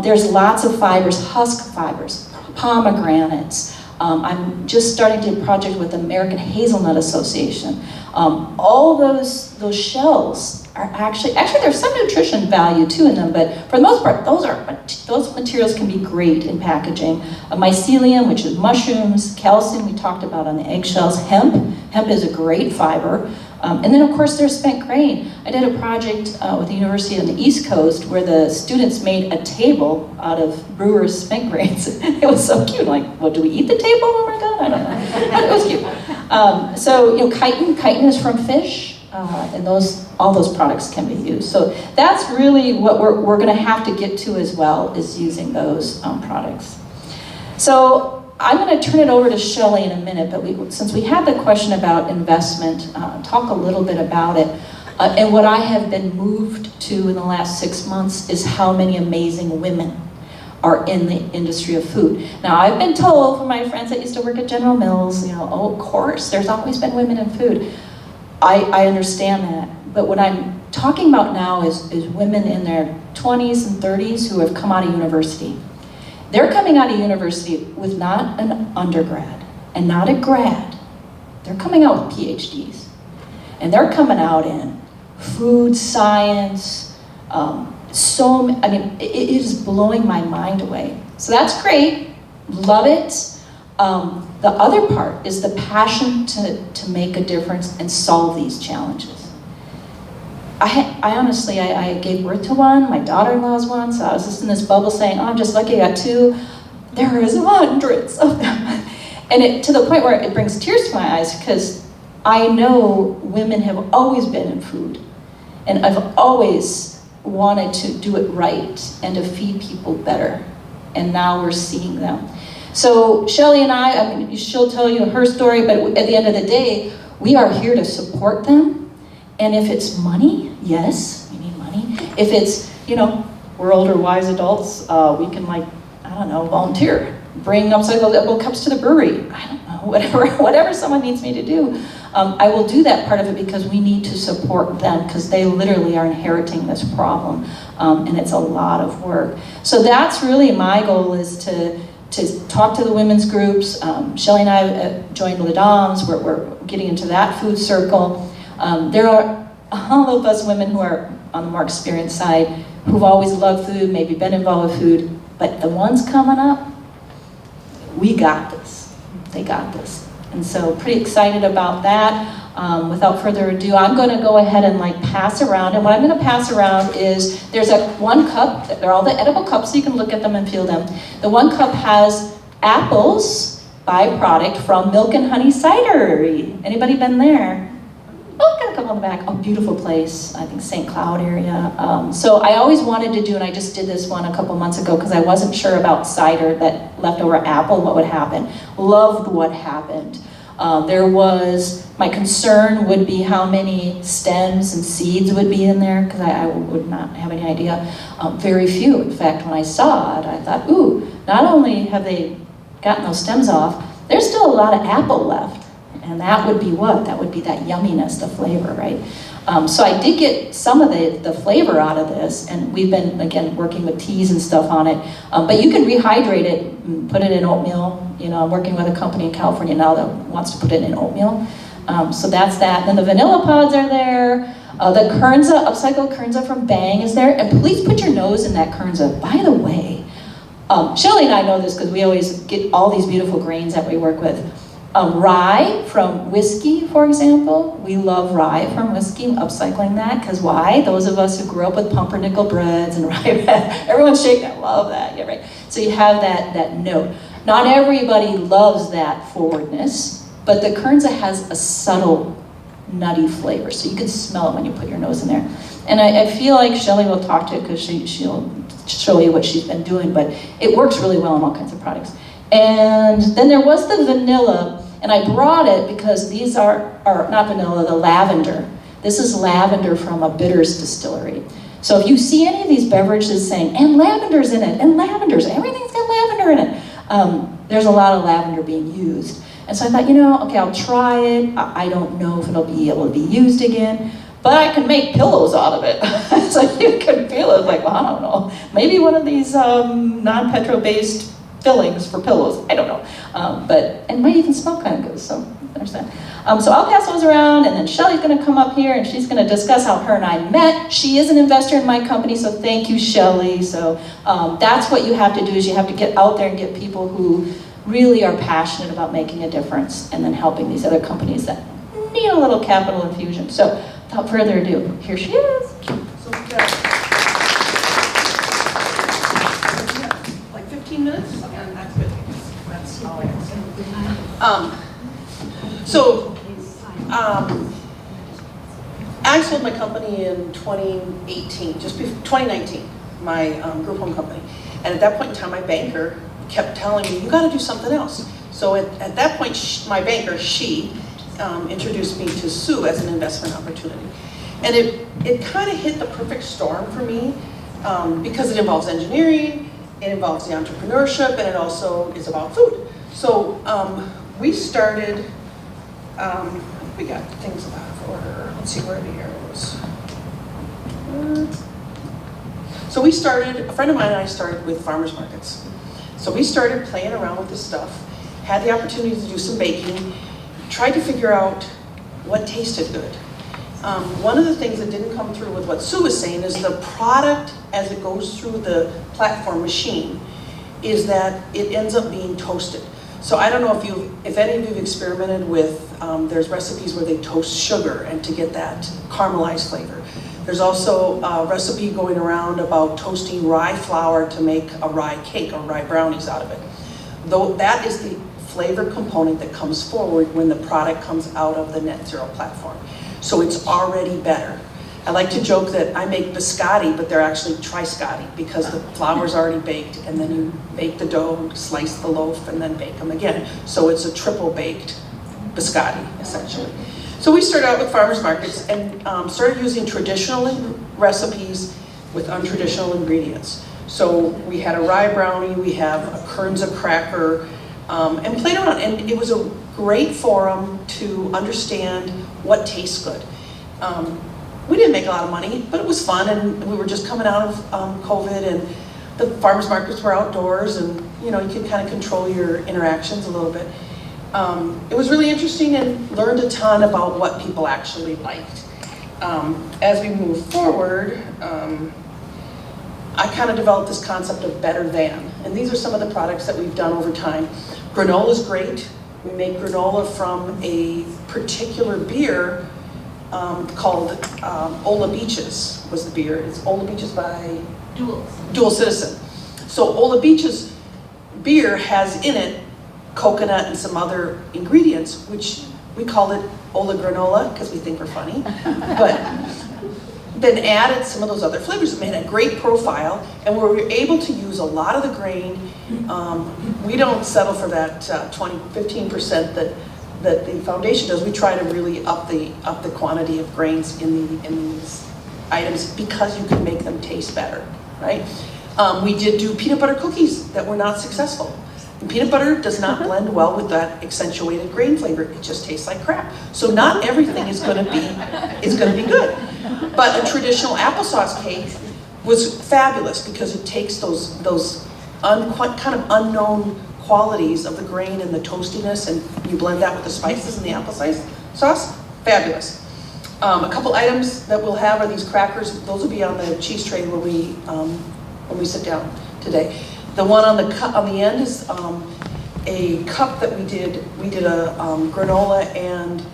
there's lots of fibers, husk fibers, pomegranates. I'm just starting to do a project with the American Hazelnut Association. All those shells are actually there's some nutrition value too in them, but for the most part, those materials can be great in packaging. Mycelium, which is mushrooms, calcium we talked about on the eggshells, hemp is a great fiber. And then of course there's spent grain. I did a project with the university on the East Coast where the students made a table out of brewers' spent grains. It was so cute, like, well, do we eat the table? Oh my God, I don't know. It was cute. So chitin is from fish, and all those products can be used. So that's really what we're gonna have to get to as well, is using those products. So I'm going to turn it over to Shelley in a minute, but since we had the question about investment, talk a little bit about it. And what I have been moved to in the last 6 months is how many amazing women are in the industry of food. Now, I've been told from my friends that used to work at General Mills, oh, of course, there's always been women in food. I understand that, but what I'm talking about now is women in their 20s and 30s who have come out of university. They're coming out of university with not an undergrad and not a grad. They're coming out with PhDs. And they're coming out in food science. It is blowing my mind away. So that's great, love it. The other part is the passion to make a difference and solve these challenges. I honestly, I gave birth to one, my daughter-in-law's one, so I was just in this bubble saying, oh, I'm just lucky I got 2. There is hundreds of them. And to the point where it brings tears to my eyes, because I know women have always been in food, and I've always wanted to do it right and to feed people better, and now we're seeing them. So Shelley and I mean, she'll tell you her story, but at the end of the day, we are here to support them. And if it's money, yes, we need money. If it's, you know, we're older, wise adults, we can, like, I don't know, volunteer. Bring upcycled cups to the brewery. I don't know, whatever someone needs me to do. I will do that part of it because we need to support them, because they literally are inheriting this problem, and it's a lot of work. So that's really my goal, is to talk to the women's groups. Shelley and I joined Les Dames. We're getting into that food circle. There are all of us women who are on the more experienced side, who've always loved food, maybe been involved with food, but the ones coming up, we got this. They got this. And so pretty excited about that. Without further ado, I'm going to go ahead and pass around. And what I'm going to pass around is, there's one cup. They're all the edible cups, so you can look at them and feel them. The one cup has apples, byproduct from Milk and Honey Cidery. Anybody been there? Oh, got a couple in the back. Oh, beautiful place. I think St. Cloud area. So I always wanted to do, and I just did this one a couple months ago because I wasn't sure about cider, that leftover apple, what would happen. Loved what happened. My concern would be how many stems and seeds would be in there, because I would not have any idea. Very few. In fact, when I saw it, I thought, ooh, not only have they gotten those stems off, there's still a lot of apple left. And that would be what? That would be that yumminess, the flavor, right? So I did get some of the flavor out of this, and we've been, again, working with teas and stuff on it. But you can rehydrate it and put it in oatmeal. You know, I'm working with a company in California now that wants to put it in oatmeal. So that's that. Then the vanilla pods are there. The Kernza, upcycled Kernza from Bang is there. And please put your nose in that Kernza. By the way, Shelley and I know this because we always get all these beautiful grains that we work with. Rye from whiskey, for example. We love rye from whiskey, upcycling that, because why? Those of us who grew up with pumpernickel breads and rye bread, everyone's shaking, I love that, yeah, right? So you have that note. Not everybody loves that forwardness, but the Kernza has a subtle nutty flavor, so you can smell it when you put your nose in there. And I feel like Shelley will talk to it, because she'll show you what she's been doing, but it works really well on all kinds of products. And then there was the vanilla, and I brought it because these are not vanilla, the lavender. This is lavender from a bitters distillery. So if you see any of these beverages saying, and lavender's in it, and lavender's, everything's got lavender in it, there's a lot of lavender being used. And so I thought, okay, I'll try it. I don't know if it'll be able to be used again, but I can make pillows out of it. So you can feel it, well, I don't know. Maybe one of these non-petro-based fillings for pillows, I don't know. And it might even smell kind of good, so there's that. So I'll pass those around, and then Shelley's gonna come up here and she's gonna discuss how her and I met. She is an investor in my company, so thank you, Shelley. So that's what you have to do, is you have to get out there and get people who really are passionate about making a difference, and then helping these other companies that need a little capital infusion. So without further ado, here she is. So we got like 15 minutes, and that's good. That's all I can say. I sold my company in 2018, just before 2019, my group home company. And at that point in time, my banker kept telling me, you got to do something else. So at that point, my banker, she introduced me to Sue as an investment opportunity. And it kind of hit the perfect storm for me, because it involves engineering, it involves the entrepreneurship, and it also is about food. So we started, we got things out of order. Let's see where the arrows. So we started, a friend of mine and I started with farmers markets. So we started playing around with this stuff, had the opportunity to do some baking, tried to figure out what tasted good. One of the things that didn't come through with what Sue was saying is the product, as it goes through the platform machine, is that it ends up being toasted. So I don't know if any of you have experimented with, there's recipes where they toast sugar and to get that caramelized flavor. There's also a recipe going around about toasting rye flour to make a rye cake or rye brownies out of it. Though that is the flavor component that comes forward when the product comes out of the NETZRO platform. So it's already better. I like to joke that I make biscotti, but they're actually triscotti because the flour's already baked, and then you bake the dough, slice the loaf, and then bake them again. So it's a triple baked biscotti, essentially. So we started out with farmers markets and started using traditional recipes with untraditional ingredients. So we had a rye brownie, we have a Kernza cracker, and played around. And it was a great forum to understand what tastes good. We didn't make a lot of money, but it was fun, and we were just coming out of COVID, and the farmers markets were outdoors, and you could kind of control your interactions a little bit. It was really interesting and learned a ton about what people actually liked. As we move forward, I kind of developed this concept of better than, and these are some of the products that we've done over time. Granola is great. We make granola from a particular beer called Ola Beaches was the beer. It's Ola Beaches by Dual Citizen. So Ola Beaches beer has in it coconut and some other ingredients, which we call it Ola Granola because we think we're funny. But then added some of those other flavors and made a great profile, and we were able to use a lot of the grain. We don't settle for that 15% that the foundation does. We try to really up the quantity of grains in these items because you can make them taste better, right? We did do peanut butter cookies that were not successful. And peanut butter does not blend well with that accentuated grain flavor. It just tastes like crap. So not everything is going to be good. But a traditional applesauce cake was fabulous because it takes those kind of unknown qualities of the grain and the toastiness, and you blend that with the spices and the applesauce. Fabulous. A couple items that we'll have are these crackers. Those will be on the cheese tray when we sit down today. The one on the end is a cup that we did. We did a granola and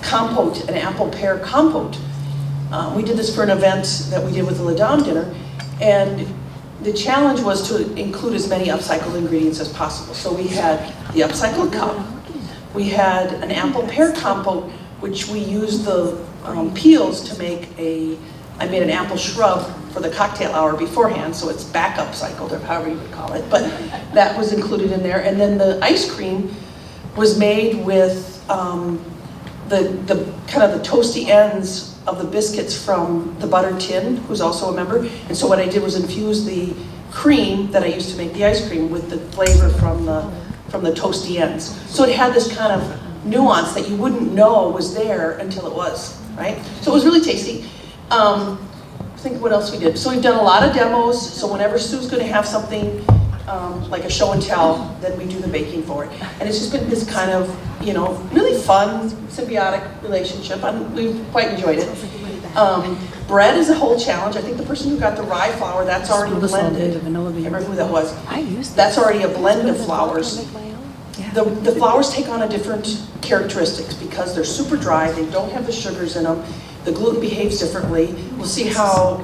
compote, an apple pear compote. We did this for an event that we did with the La Dame dinner, and the challenge was to include as many upcycled ingredients as possible. So we had the upcycled cup, we had an apple pear compote, which we used the peels to make I made an apple shrub for the cocktail hour beforehand, so it's back upcycled, or however you would call it, but that was included in there. And then the ice cream was made with the kind of the toasty ends of the biscuits from the Butter Tin, who's also a member. And so what I did was infuse the cream that I used to make the ice cream with the flavor from the toasty ends. So it had this kind of nuance that you wouldn't know was there until it was, right? So it was really tasty. Think what else we did. So we've done a lot of demos. So whenever Sue's going to have something like a show and tell, then we do the baking for it. And it's just been this kind of, really fun, symbiotic relationship. We've quite enjoyed it. Bread is a whole challenge. I think the person who got the rye flour, that's already blended. I remember who that was. That's already a blend of flours. The flours take on a different characteristics because they're super dry. They don't have the sugars in them. The gluten behaves differently. We'll see how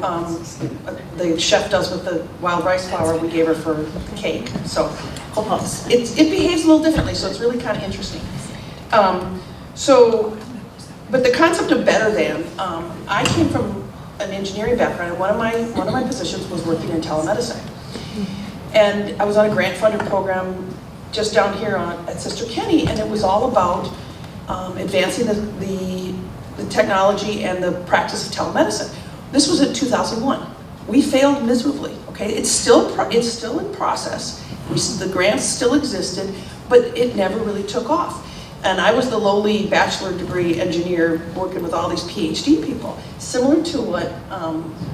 the chef does with the wild rice flour we gave her for the cake. So it behaves a little differently, so it's really kind of interesting. But the concept of better than, I came from an engineering background, and one of my positions was working in telemedicine. And I was on a grant-funded program just down here at Sister Kenny, and it was all about advancing the technology and the practice of telemedicine. This was in 2001. We failed miserably, okay? It's still in process. The grants still existed, but it never really took off. And I was the lowly bachelor degree engineer working with all these PhD people. Similar to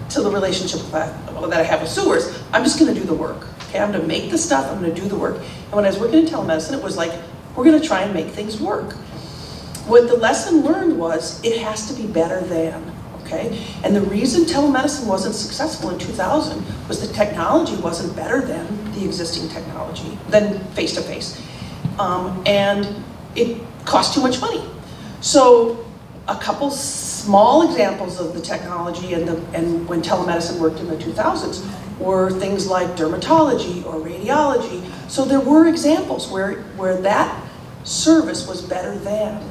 to the relationship that I have with sewers, I'm just gonna do the work, okay? I'm gonna make the stuff, I'm gonna do the work. And when I was working in telemedicine, it was like, we're gonna try and make things work. What the lesson learned was, it has to be better than, okay? And the reason telemedicine wasn't successful in 2000 was the technology wasn't better than the existing technology, than face-to-face. And it cost too much money. So a couple small examples of the technology and when telemedicine worked in the 2000s were things like dermatology or radiology. So there were examples where that service was better than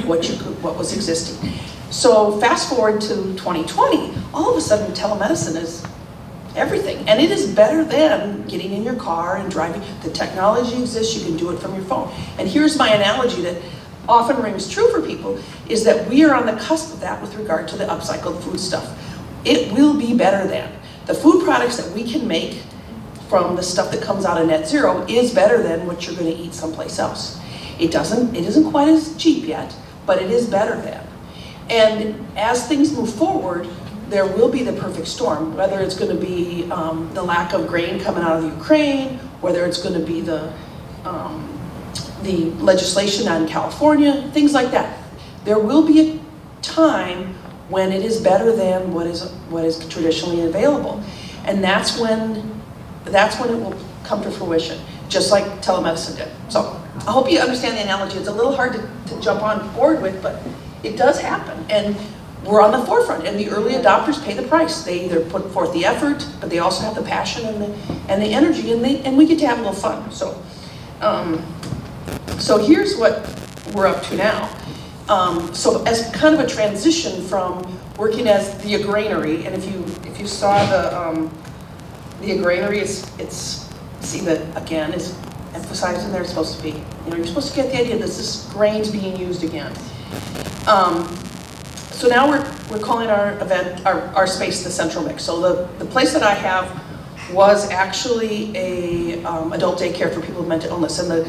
what was existing. So fast forward to 2020, all of a sudden telemedicine is everything. And it is better than getting in your car and driving. The technology exists, you can do it from your phone. And here's my analogy that often rings true for people, is that we are on the cusp of that with regard to the upcycled food stuff. It will be better than. The food products that we can make from the stuff that comes out of NETZRO is better than what you're going to eat someplace else. It isn't quite as cheap yet, but it is better than. And as things move forward, there will be the perfect storm, whether it's going to be the lack of grain coming out of Ukraine, whether it's going to be the legislation out in California, things like that. There will be a time when it is better than what is traditionally available, and that's when it will come to fruition, just like telemedicine did. So I hope you understand the analogy. It's a little hard to jump on board with, but it does happen, and we're on the forefront, and the early adopters pay the price. They either put forth the effort, but they also have the passion and the energy, and we get to have a little fun. So here's what we're up to now. So as kind of a transition from working as the Agrainery, and if you saw the Agrainery, it's see that again is emphasized in there. It's supposed to be, you're supposed to get the idea that this grain's being used again. So now we're calling our event, our space, the Central Mix. So the place that I have was actually a adult daycare for people with mental illness, and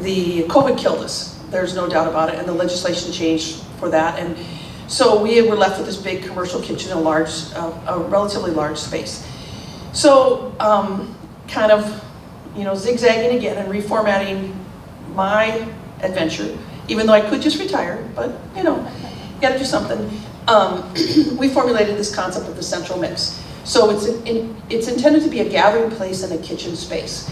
the COVID killed us. There's no doubt about it, and the legislation changed for that. And so we were left with this big commercial kitchen, a relatively large space. So kind of, zigzagging again and reformatting my adventure, even though I could just retire, but gotta do something. We formulated this concept of the Central Mix. So it's intended to be a gathering place and a kitchen space.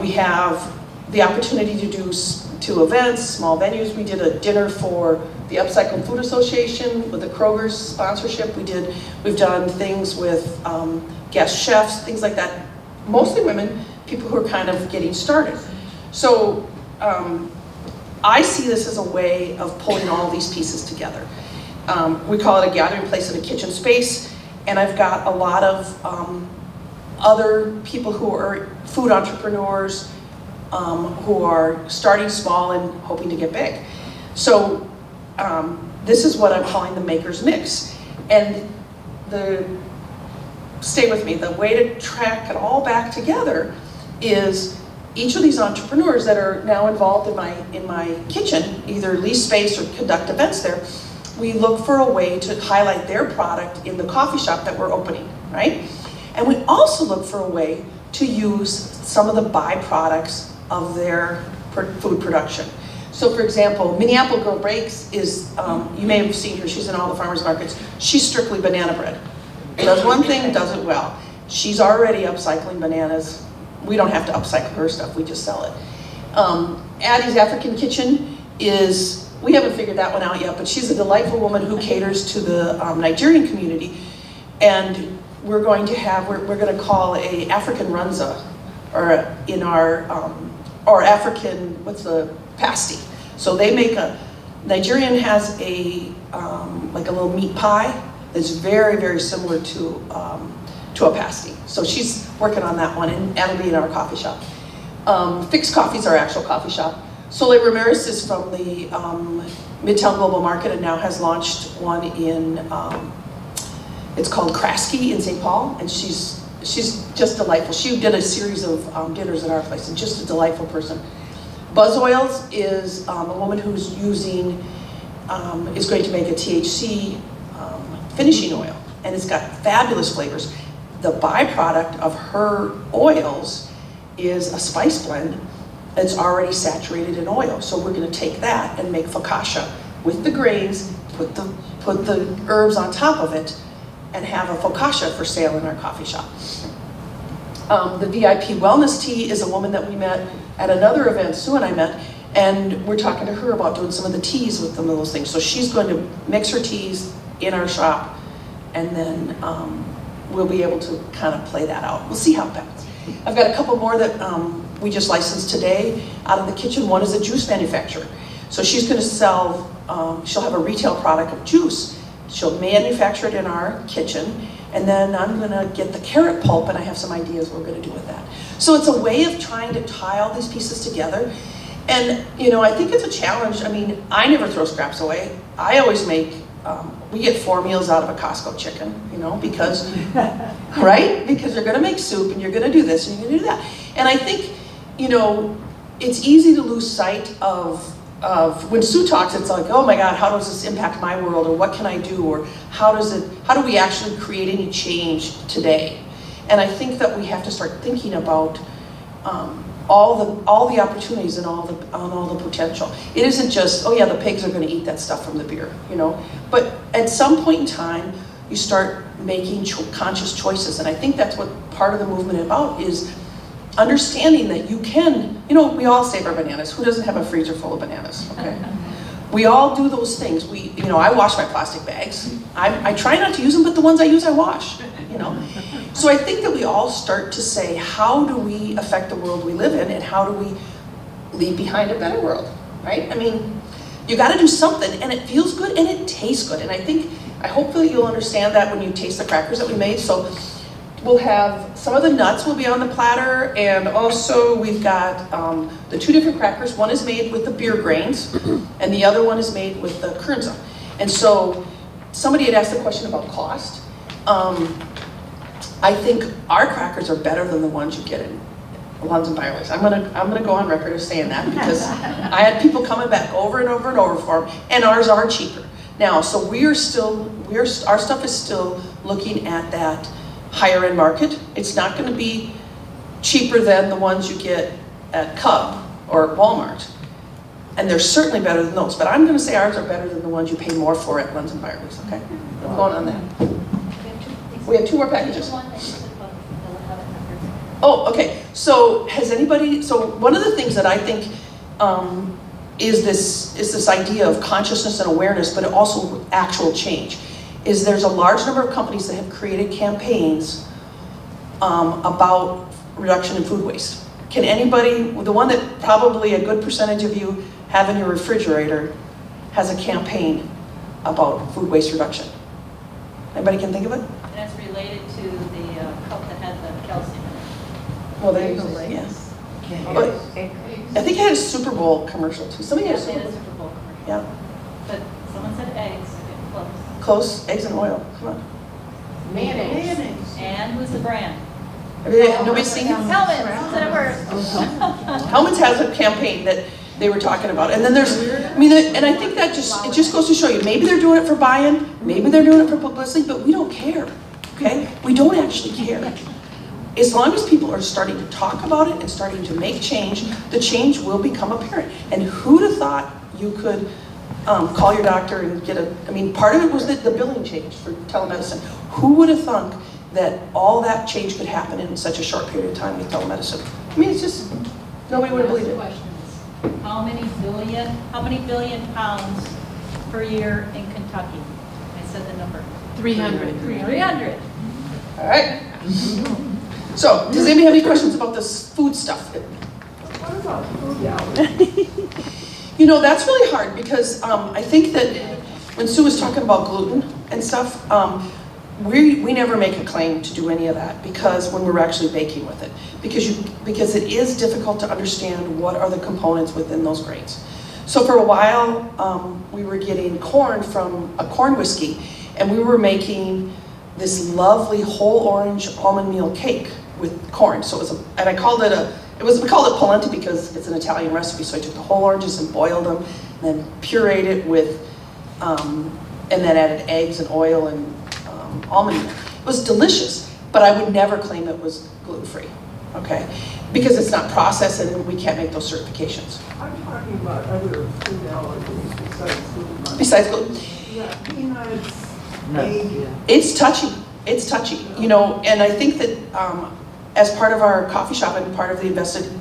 We have the opportunity to do 2 events, small venues. We did a dinner for the Upcycled Food Association with the Kroger's sponsorship. We've done things with guest chefs, things like that. Mostly women, people who are kind of getting started. So I see this as a way of pulling all these pieces together. We call it a gathering place and a kitchen space, and I've got a lot of other people who are food entrepreneurs, who are starting small and hoping to get big. So this is what I'm calling the Maker's Mix. And stay with me, the way to track it all back together is each of these entrepreneurs that are now involved in my kitchen, either lease space or conduct events there, we look for a way to highlight their product in the coffee shop that we're opening, right? And we also look for a way to use some of the byproducts of their food production. So for example, Minneapolis Girl Bakes is, you may have seen her, she's in all the farmers markets. She's strictly banana bread. Does one thing, does it well. She's already upcycling bananas. We don't have to upcycle her stuff, we just sell it. Addie's African Kitchen is, we haven't figured that one out yet, but she's a delightful woman who caters to the Nigerian community. And we're going to call a African runza, or in or African, what's the pasty. So they make Nigerian has like a little meat pie that's very, very similar to a pasty. So she's working on that one, and that'll be in our coffee shop. Fixed Coffee's our actual coffee shop. Soleil Ramirez is from the Midtown Global Market and now has launched one in, it's called Kraski in St. Paul, and she's just delightful. She did a series of dinners at our place, and just a delightful person. Buzz Oils is a woman who's is going to make a THC finishing oil, and it's got fabulous flavors. The byproduct of her oils is a spice blend that's already saturated in oil. So we're going to take that and make focaccia with the grains, put the herbs on top of it, and have a focaccia for sale in our coffee shop. The VIP Wellness Tea is a woman that we met at another event, Sue and I met, And we're talking to her about doing some of the teas with some of those things. So she's going to mix her teas in our shop, and then we'll be able to kind of play that out. We'll see how it happens. I've got a couple more that we just licensed today out of the kitchen. One is a juice manufacturer. So she's going to sell, she'll have a retail product of juice. She'll manufacture it in our kitchen, and then I'm going to get the carrot pulp, and I have some ideas what we're going to do with that. So it's a way of trying to tie all these pieces together. And, you know, I think it's a challenge. I mean, I never throw scraps away. I always make, we get 4 meals out of a Costco chicken, you know, because, right? Because you're going to make soup, and you're going to do this, and you're going to do that. And I think, you know, it's easy to lose sight of when Sue talks, it's like, oh my God, how does this impact my world, or what can I do, or how do we actually create any change today? And I think that we have to start thinking about all the opportunities and all the potential. It isn't just, oh yeah, the pigs are going to eat that stuff from the beer, you know. But at some point in time, you start making conscious choices, and I think that's what part of the movement is about, is understanding that you can, you know, we all save our bananas. Who doesn't have a freezer full of bananas, okay? We all do those things. You know, I wash my plastic bags. I try not to use them, but the ones I use, I wash, you know? So I think that we all start to say, how do we affect the world we live in, and how do we leave behind a better world, right? I mean, you gotta do something, and it feels good, and it tastes good. And I hope that you'll understand that when you taste the crackers that we made. So we'll have, some of the nuts will be on the platter, and also we've got the 2 different crackers. One is made with the beer grains, and the other one is made with the kernza. And so somebody had asked a question about cost. I think our crackers are better than the ones you get in Lunds and Byerly's. I'm gonna go on record as saying that, because I had people coming back over and over and over for them, and ours are cheaper. Now, so our stuff is still looking at that higher end market. It's not going to be cheaper than the ones you get at Cub or Walmart. And they're certainly better than those. But I'm going to say ours are better than the ones you pay more for at Lunds and Byerly's, okay? I'm going on that. We have 2 more packages. Oh, okay. So one of the things that I think is this idea of consciousness and awareness, but also actual change, is there's a large number of companies that have created campaigns about reduction in food waste. Can anybody, the one that probably a good percentage of you have in your refrigerator, has a campaign about food waste reduction? Anybody can think of it? That's related to the cup that had the calcium in it. Well, there you go, yes. But I think it had a Super Bowl commercial too. Somebody had a Super Bowl commercial. Yeah. But someone said eggs. Close. Close, eggs and oil. Come on. Mayonnaise. And who's the brand? Nobody's seen it? Hellman's. Said it first. Hellman's has a campaign that they were talking about, and then there's, and I think that it just goes to show you, maybe they're doing it for buy-in, maybe they're doing it for publicity, but we don't care, okay? We don't actually care. As long as people are starting to talk about it and starting to make change, the change will become apparent. And who'd have thought you could call your doctor and get part of it was the billing change for telemedicine. Who would have thunk that all that change could happen in such a short period of time with telemedicine? It's just, nobody would have believed it. How many billion pounds per year in Kentucky? I said the number. 300. 300. All right. So, does anybody have any questions about this food stuff? What about food allergy? That's really hard, because I think that when Sue was talking about gluten and stuff, we never make a claim to do any of that, because when we're actually baking with it, because it is difficult to understand what are the components within those grains. So for a while, we were getting corn from a corn whiskey, and we were making this lovely whole orange almond meal cake with corn. So we called it polenta because it's an Italian recipe. So I took the whole oranges and boiled them, and then pureed it with, and then added eggs and oil and almond milk. It was delicious, but I would never claim it was gluten-free, okay? Because it's not processed and we can't make those certifications. I'm talking about other food allergies besides gluten. Besides gluten. Yeah, peanuts, No. egg. It's touchy, and I think that as part of our coffee shop and part of the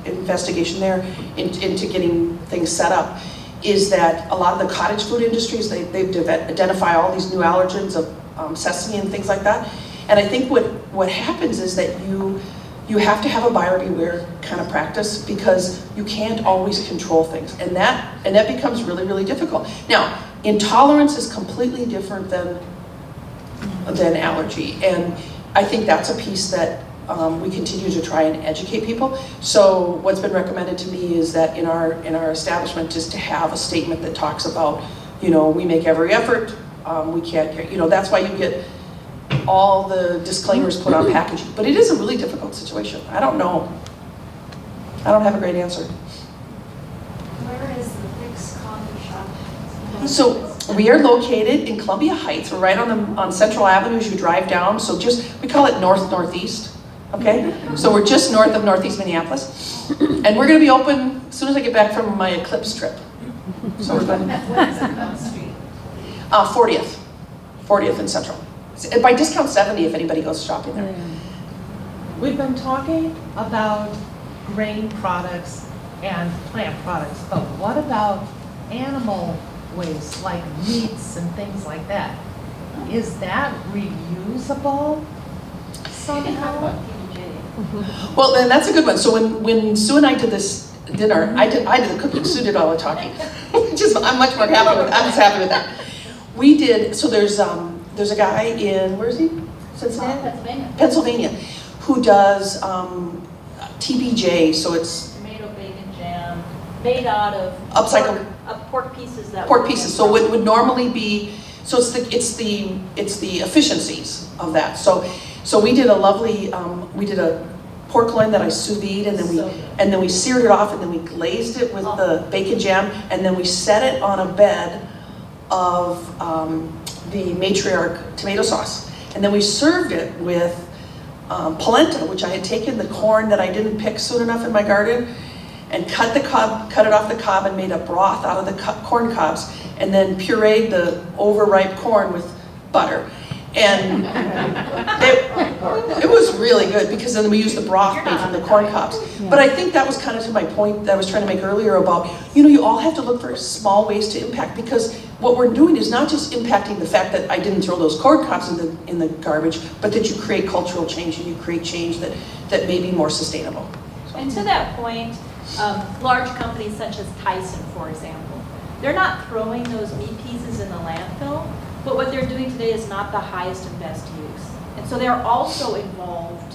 investigation there into getting things set up, is that a lot of the cottage food industries, they've identified all these new allergens of sesame and things like that. And I think what happens is that you have to have a buyer beware kind of practice, because you can't always control things. And that becomes really, really difficult. Now, intolerance is completely different than allergy. And I think that's a piece that we continue to try and educate people. So what's been recommended to me is that in our establishment, just to have a statement that talks about, we make every effort, we can't, that's why you get all the disclaimers put on packaging. But it is a really difficult situation. I don't know. I don't have a great answer. Where is the Fix Coffee Shop? So we are located in Columbia Heights. We're right on Central Avenue as you drive down. So we call it northeast. Okay? So we're just north of Northeast Minneapolis. And we're going to be open as soon as I get back from my Eclipse trip. So we're going. What is it on the street? 40th and Central. By discount 70 if anybody goes shopping there. We've been talking about grain products and plant products, but what about animal waste, like meats and things like that? Is that reusable somehow? Well, then that's a good one. So when Sue and I did this dinner, I did the cooking, Sue did all the talking. I'm much more happy with. I'm just happy with that. We did. So there's a guy in, where is he? Cincinnati, Pennsylvania, who does TBJ. So it's Tomato bacon jam made out of upcycled pork pieces that pork pieces. So it would normally be. So it's the efficiencies of that. So we did a lovely, we did a pork loin that I sous vide, and then we seared it off, and then we glazed it with the bacon jam, and then we set it on a bed of the matriarch tomato sauce, and then we served it with polenta, which I had taken the corn that I didn't pick soon enough in my garden, and cut it off the cob, and made a broth out of the corn cobs, and then pureed the overripe corn with butter. And it was really good, because then we used the broth made from the corn cobs. But I think that was kind of to my point that I was trying to make earlier about, you all have to look for small ways to impact, because what we're doing is not just impacting the fact that I didn't throw those corn cobs in the garbage, but that you create cultural change, and you create change that may be more sustainable. And to that point, large companies such as Tyson, for example, they're not throwing those meat pieces in the landfill, but what they're doing today is not the highest and best use. And so they're also involved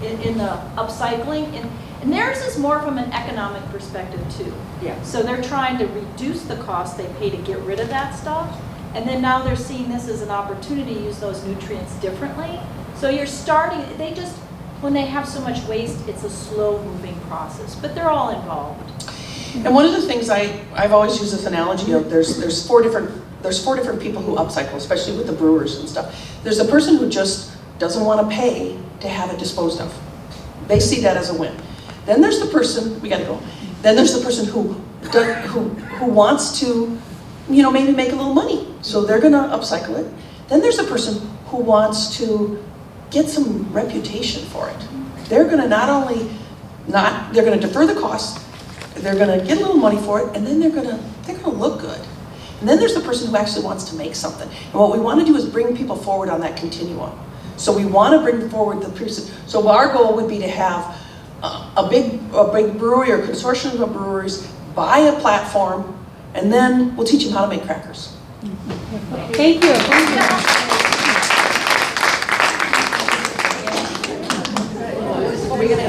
in the upcycling, and theirs is more from an economic perspective too. Yeah. So they're trying to reduce the cost they pay to get rid of that stuff, and then now they're seeing this as an opportunity to use those nutrients differently. So you're starting, when they have so much waste, it's a slow moving process, but they're all involved. And one of the things I've always used this analogy of, there's four different people who upcycle, especially with the brewers and stuff. There's the person who just doesn't want to pay to have it disposed of. They see that as a win. Then there's the person, we gotta go. Then there's the person who wants to, maybe make a little money. So they're gonna upcycle it. Then there's the person who wants to get some reputation for it. They're gonna they're gonna defer the cost, they're gonna get a little money for it, and then they're gonna look good. And then there's the person who actually wants to make something. And what we want to do is bring people forward on that continuum. So we want to bring forward the person. So our goal would be to have a big brewery or consortium of brewers buy a platform, and then we'll teach them how to make crackers. Thank you. Are we gonna